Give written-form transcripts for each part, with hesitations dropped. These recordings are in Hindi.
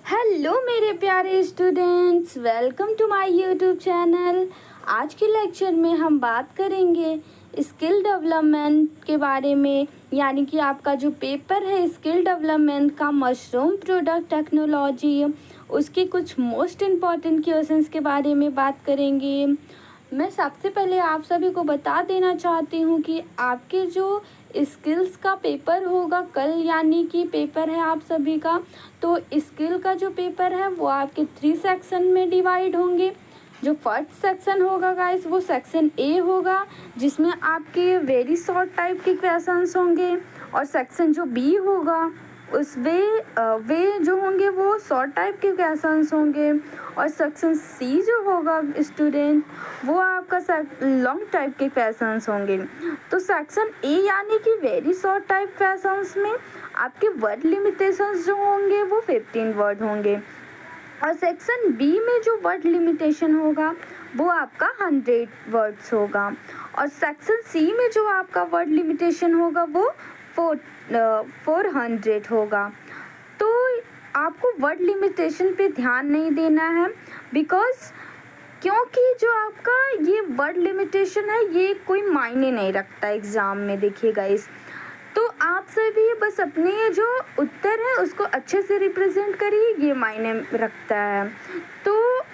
हेलो मेरे प्यारे students, welcome to my YouTube channel. आज के लेक्चर में हम बात करेंगे स्किल डेवलपमेंट के बारे में, यानी कि आपका जो पेपर है स्किल डेवलपमेंट का मशरूम प्रोडक्ट टेक्नोलॉजी, उसके कुछ मोस्ट इम्पॉर्टेंट क्वेश्चंस के बारे में बात करेंगे। मैं सबसे पहले आप सभी को बता देना चाहती हूँ कि आपके जो स्किल्स का पेपर होगा कल, यानी कि पेपर है आप सभी का, तो स्किल का जो पेपर है वो आपके 3 सेक्शन में डिवाइड होंगे। जो फर्स्ट सेक्शन होगा गाइस वो सेक्शन ए होगा, जिसमें आपके वेरी शॉर्ट टाइप के क्वेश्चंस होंगे, और सेक्शन जो बी होगा उस वे जो होंगे वो शॉर्ट टाइप के क्वेश्चंस होंगे, और सेक्शन सी जो होगा स्टूडेंट वो आपका लॉन्ग टाइप के क्वेश्चंस होंगे। तो सेक्शन ए यानी कि वेरी शॉर्ट टाइप क्वेश्चंस में आपके वर्ड लिमिटेशंस जो होंगे वो 15 वर्ड होंगे, और सेक्शन बी में जो वर्ड लिमिटेशन होगा वो आपका 100 वर्ड्स होगा, और सेक्शन सी में जो आपका वर्ड लिमिटेशन होगा वो 400 होगा। तो आपको वर्ड लिमिटेशन पे ध्यान नहीं देना है, क्योंकि जो आपका ये वर्ड लिमिटेशन है ये कोई मायने नहीं रखता एग्ज़ाम में। देखिएगा तो आप सभी बस अपने ये जो उत्तर है उसको अच्छे से रिप्रेजेंट करिए, ये मायने रखता है। तो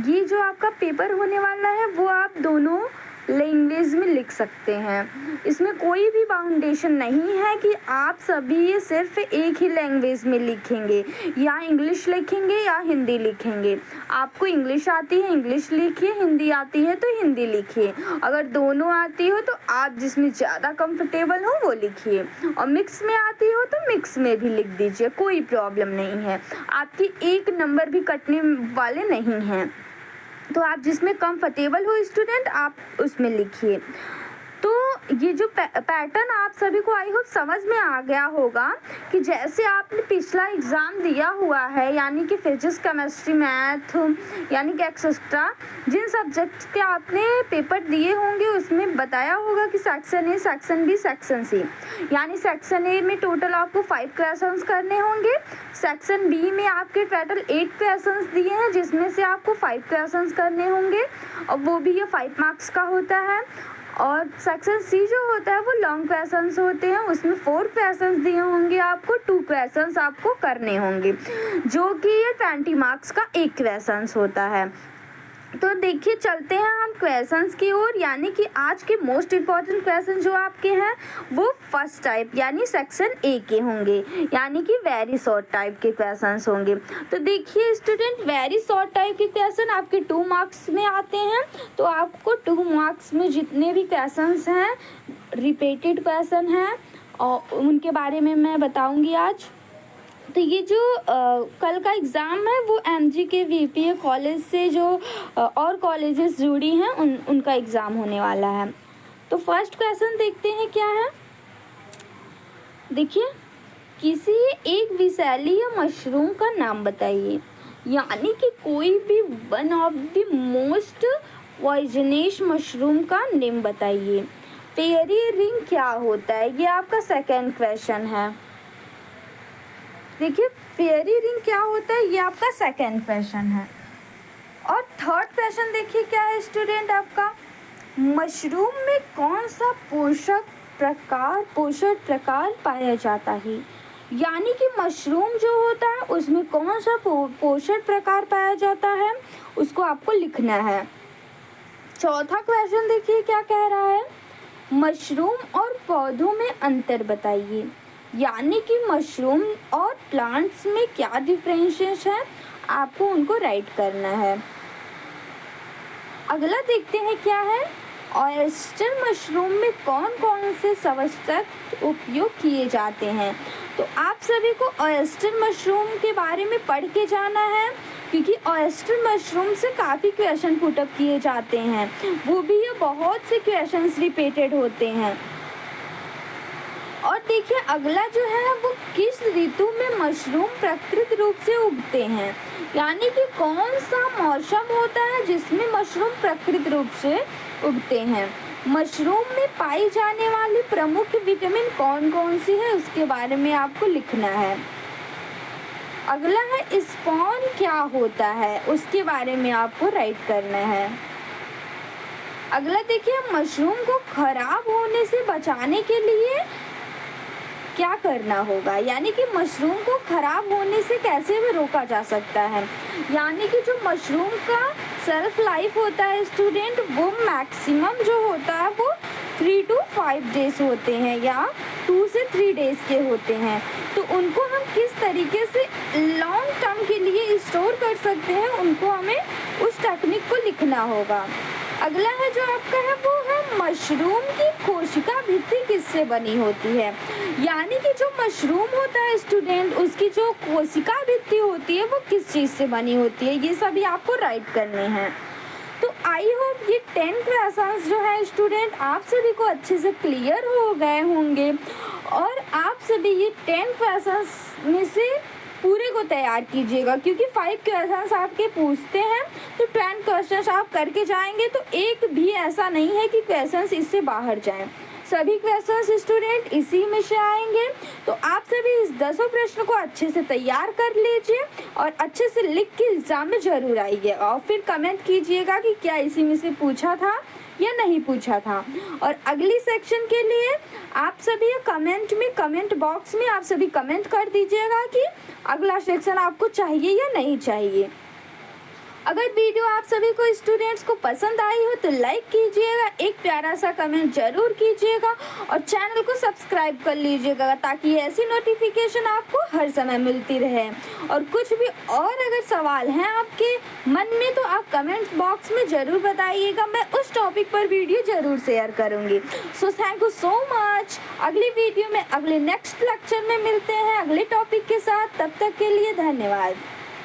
ये जो आपका पेपर होने वाला है वो आप दोनों लैंग्वेज में लिख सकते हैं। इसमें कोई भी बाउंडेशन नहीं है कि आप सभी ये सिर्फ एक ही लैंग्वेज में लिखेंगे, या इंग्लिश लिखेंगे या हिंदी लिखेंगे। आपको इंग्लिश आती है इंग्लिश लिखिए, हिंदी आती है तो हिंदी लिखिए, अगर दोनों आती हो तो आप जिसमें ज़्यादा कंफर्टेबल हो वो लिखिए, और मिक्स में आती हो तो मिक्स में भी लिख दीजिए, कोई प्रॉब्लम नहीं है। आपकी एक नंबर भी कटने वाले नहीं हैं, तो आप जिसमें कंफर्टेबल हो स्टूडेंट आप उसमें लिखिए। तो ये जो पैटर्न आप सभी को आई होप समझ में आ गया होगा कि जैसे आपने पिछला एग्ज़ाम दिया हुआ है, यानी कि फिजिक्स केमिस्ट्री मैथ यानी कि एक्सेट्रा जिन सब्जेक्ट्स के आपने पेपर दिए होंगे उसमें बताया होगा कि section A section B section C, यानी सेक्शन ए में टोटल आपको 5 क्वेश्चंस करने होंगे, सेक्शन बी में आपके टोटल 8 क्वेश्चंस दिए हैं जिसमें से आपको 5 क्वेश्चंस करने होंगे, और वो भी ये 5 मार्क्स का होता है। और सेक्शन सी जो होता है वो लॉन्ग क्वेश्चंस होते हैं, उसमें 4 क्वेश्चंस दिए होंगे आपको, 2 क्वेश्चंस आपको करने होंगे, जो कि ये 20 मार्क्स का एक क्वेश्चंस होता है। तो देखिए चलते हैं हम क्वेश्चंस की ओर, यानी कि आज के मोस्ट इम्पॉर्टेंट क्वेश्चन जो आपके हैं वो फर्स्ट टाइप यानी सेक्शन ए के होंगे, यानी कि वेरी शॉर्ट टाइप के क्वेश्चंस होंगे। तो देखिए स्टूडेंट, वेरी शॉर्ट टाइप के क्वेश्चन आपके 2 मार्क्स में आते हैं, तो आपको 2 मार्क्स में जितने भी क्वेश्चंस हैं रिपीटेड क्वेश्चन हैं और उनके बारे में मैं बताऊँगी आज। तो ये जो कल का एग्ज़ाम है वो MGK कॉलेज से जो और कॉलेजेस जुड़ी हैं उनका एग्ज़ाम होने वाला है। तो फर्स्ट क्वेश्चन देखते हैं क्या है। देखिए, किसी एक विषैली मशरूम का नाम बताइए, यानी कि कोई भी one of the most poisonous mushroom का नेम बताइए। फेयरी रिंग क्या होता है, ये आपका सेकेंड क्वेश्चन है। देखिए, फेयरी रिंग क्या होता है, ये आपका सेकेंड क्वेश्चन है। और थर्ड क्वेश्चन देखिए क्या है स्टूडेंट आपका, मशरूम में कौन सा पोषक प्रकार पाया जाता है, यानी कि मशरूम जो होता है उसमें कौन सा पोषक प्रकार पाया जाता है उसको आपको लिखना है। चौथा क्वेश्चन देखिए क्या कह रहा है, मशरूम और पौधों में अंतर बताइए, यानी कि मशरूम और प्लांट्स में क्या डिफरेंशिएशन है, आपको उनको राइट करना है। अगला देखते हैं क्या है, ऑयस्टर मशरूम में कौन कौन से सब्सट्रेट उपयोग किए जाते हैं। तो आप सभी को ऑयस्टर मशरूम के बारे में पढ़ के जाना है, क्योंकि ऑयस्टर मशरूम से काफ़ी क्वेश्चन पुटअप किए जाते हैं, वो भी ये बहुत से क्वेश्चंस रिपीटेड होते हैं। और देखिए अगला जो है वो किस ऋतु में मशरूम प्राकृतिक रूप से उगते हैं, यानी कि कौन सा मौसम होता है जिसमें मशरूम प्राकृतिक रूप से उगते हैं। मशरूम में पाई जाने वाली प्रमुख विटामिन कौन कौन सी है उसके बारे में आपको लिखना है। अगला है स्पॉन क्या होता है, उसके बारे में आपको राइट करना है। अगला देखिए, मशरूम को खराब होने से बचाने के लिए क्या करना होगा, यानी कि मशरूम को खराब होने से कैसे भी रोका जा सकता है। यानी कि जो मशरूम का सेल्फ लाइफ होता है स्टूडेंट, वो मैक्सिमम जो होता है वो 3 to 5 डेज होते हैं या 2 से 3 डेज के होते हैं। तो उनको हम किस तरीके से लॉन्ग टर्म के लिए स्टोर कर सकते हैं, उनको हमें उस टेक्निक को लिखना होगा। अगला है जो आपका है वो है मशरूम की कोशिका भित्ति किससे बनी होती है, यानी कि जो मशरूम होता है स्टूडेंट, उसकी जो कोशिका भित्ति होती है वो किस चीज़ से बनी होती है, ये सभी आपको राइट करने हैं। तो आई होप ये 10 क्वेश्चंस जो है स्टूडेंट आप सभी को अच्छे से क्लियर हो गए होंगे और आप सभी ये 10 क्वेश्चंस में से पूरे को तैयार कीजिएगा, क्योंकि 5 क्वेश्चंस आपके पूछते हैं तो 10 क्वेश्चंस आप करके जाएंगे, तो एक भी ऐसा नहीं है कि क्वेश्चंस इससे बाहर जाएं। सभी क्वेश्चंस स्टूडेंट इसी में से आएंगे। तो आप सभी इस 10 प्रश्न को अच्छे से तैयार कर लीजिए और अच्छे से लिख के एग्जाम में जरूर आइए और फिर कमेंट कीजिएगा कि क्या इसी में से पूछा था या नहीं पूछा था। और अगली सेक्शन के लिए आप सभी कमेंट बॉक्स में आप सभी कमेंट कर दीजिएगा कि अगला सेक्शन आपको चाहिए या नहीं चाहिए। अगर वीडियो आप सभी को स्टूडेंट्स को पसंद आई हो तो लाइक कीजिएगा, एक प्यारा सा कमेंट जरूर कीजिएगा और चैनल को सब्सक्राइब कर लीजिएगा ताकि ऐसी नोटिफिकेशन आपको हर समय मिलती रहे। और कुछ भी और अगर सवाल हैं आपके मन में तो आप कमेंट बॉक्स में ज़रूर बताइएगा, मैं उस टॉपिक पर वीडियो ज़रूर शेयर करूँगी। So thank you so much. अगली वीडियो में अगले नेक्स्ट लेक्चर में मिलते हैं अगले टॉपिक के साथ, तब तक के लिए धन्यवाद।